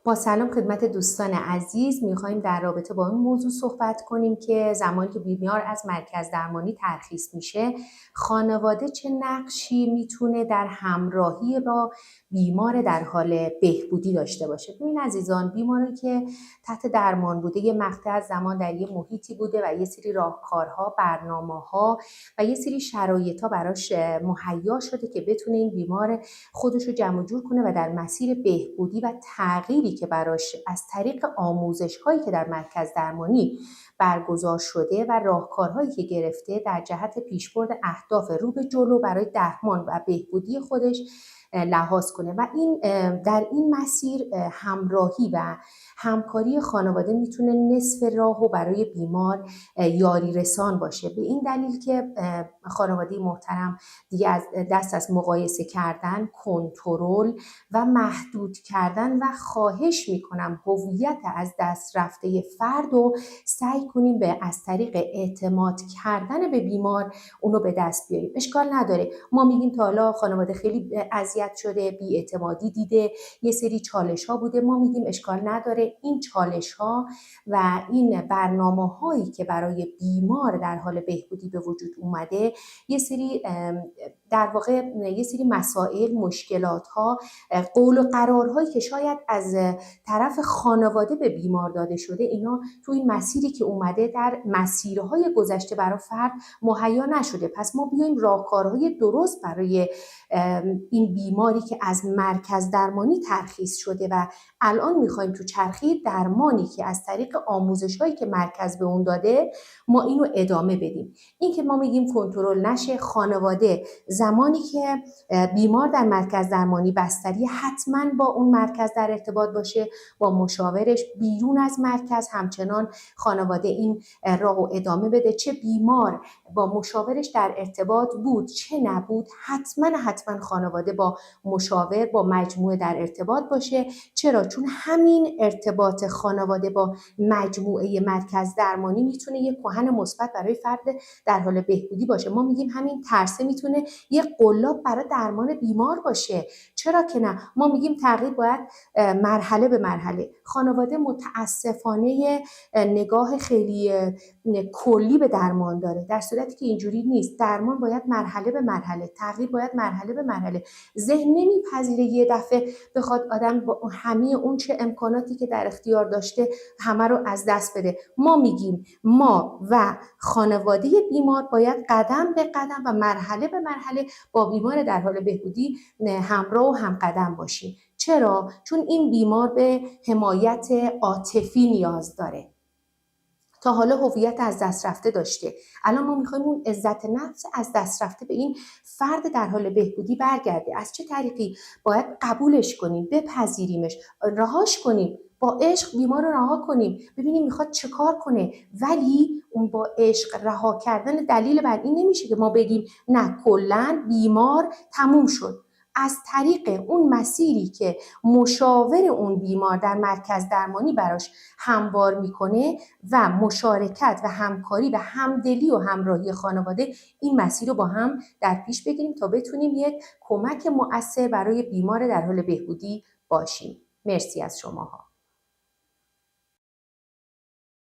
با سلام خدمت دوستان عزیز، میخوایم در رابطه با این موضوع صحبت کنیم که زمانی که بیمار از مرکز درمانی ترخیص میشه، خانواده چه نقشی میتونه در همراهی با بیمار در حال بهبودی داشته باشه. ببین عزیزان، بیماری که تحت درمان بوده یه مقطع از زمان در یه محیطی بوده و یه سری راهکارها، برنامه‌ها و یه سری شرایط‌ها براش مهیا شده که بتونه این بیمار خودش رو جمع جور کنه و در مسیر بهبودی و تغییری که براش از طریق آموزش‌هایی که در مرکز درمانی برگزار شده و راهکارهایی که گرفته در جهت پیشبرد اهداف رو به جلو برای درمان و بهبودی خودش لحاظ کنه و این در این مسیر همراهی و همکاری خانواده میتونه نصف راهو برای بیمار یاری رسان باشه. به این دلیل که خانواده محترم دیگه از دست از مقایسه کردن، کنترل و محدود کردن و خواهش میکنم هویت از دست رفته فرد رو سعی کنیم از طریق اعتماد کردن به بیمار اونو به دست بیاریم. اشکال نداره ما میگیم تا حالا خانواده خیلی اذیت شده، بی‌اعتمادی دیده، یه سری چالش ها بوده، ما میگیم اشکال نداره این چالش ها و این برنامه هایی که برای بیمار در حال بهبودی به وجود اومده یه سری در واقع یه سری مسائل، مشکلات ها، قول و قرارهایی که شاید از طرف خانواده به بیمار داده شده، اینا تو این مسیری که اومده در مسیرهای گذشته برای فرد مهیا نشده. پس ما بیایم راهکارهای درست برای این بیماری که از مرکز درمانی ترخیص شده و الان میخوایم تو چرخه درمانی که از طریق آموزش‌هایی که مرکز به اون داده ما اینو ادامه بدیم. این که ما میگیم کنترل نشه، خانواده زمانی که بیمار در مرکز درمانی بستری حتما با اون مرکز در ارتباط باشه، با مشاورش بیرون از مرکز همچنان خانواده این راهو ادامه بده. چه بیمار با مشاورش در ارتباط بود چه نبود، حتما خانواده با مشاور با مجموعه در ارتباط باشه. چرا؟ چون همین ارتباط خانواده با مجموعه مرکز درمانی میتونه یک کهن مثبت برای فرد در حال بهبودی باشه. ما میگیم همین ترسه میتونه یک قلاب برای درمان بیمار باشه. چرا که نه؟ ما میگیم تغییر باید مرحله به مرحله. خانواده متاسفانه نگاه خیلی کلی به درمان داره، در صورتی که اینجوری نیست. درمان باید مرحله به مرحله، تغییر باید مرحله به مرحله. ذهن نمیپذیره یه دفعه بخواد آدم با همه اون چه امکاناتی که در اختیار داشته همه رو از دست بده. ما میگیم ما و خانواده بیمار باید قدم به قدم و مرحله به مرحله با بیمار در حال بهبودی همراه و همقدم باشیم. چرا؟ چون این بیمار به حمایت عاطفی نیاز داره. تا حالا هویت از دست رفته داشته، الان ما میخوایم اون عزت نفس از دست رفته به این فرد در حال بهبودی برگرده. از چه طریقی؟ باید قبولش کنیم، بپذیریمش، رهاش کنیم، با عشق بیمار رو رها کنیم، ببینیم میخواد چه کار کنه. ولی اون با عشق رها کردن دلیل بر این نمیشه که ما بگیم نه کلاً بیمار تموم شد. از طریق اون مسیری که مشاور اون بیمار در مرکز درمانی براش هموار میکنه و مشارکت و همکاری و همدلی و همراهی خانواده، این مسیر رو با هم در پیش بگیریم تا بتونیم یک کمک مؤثر برای بیمار در حال بهبودی باشیم. مرسی از شماها.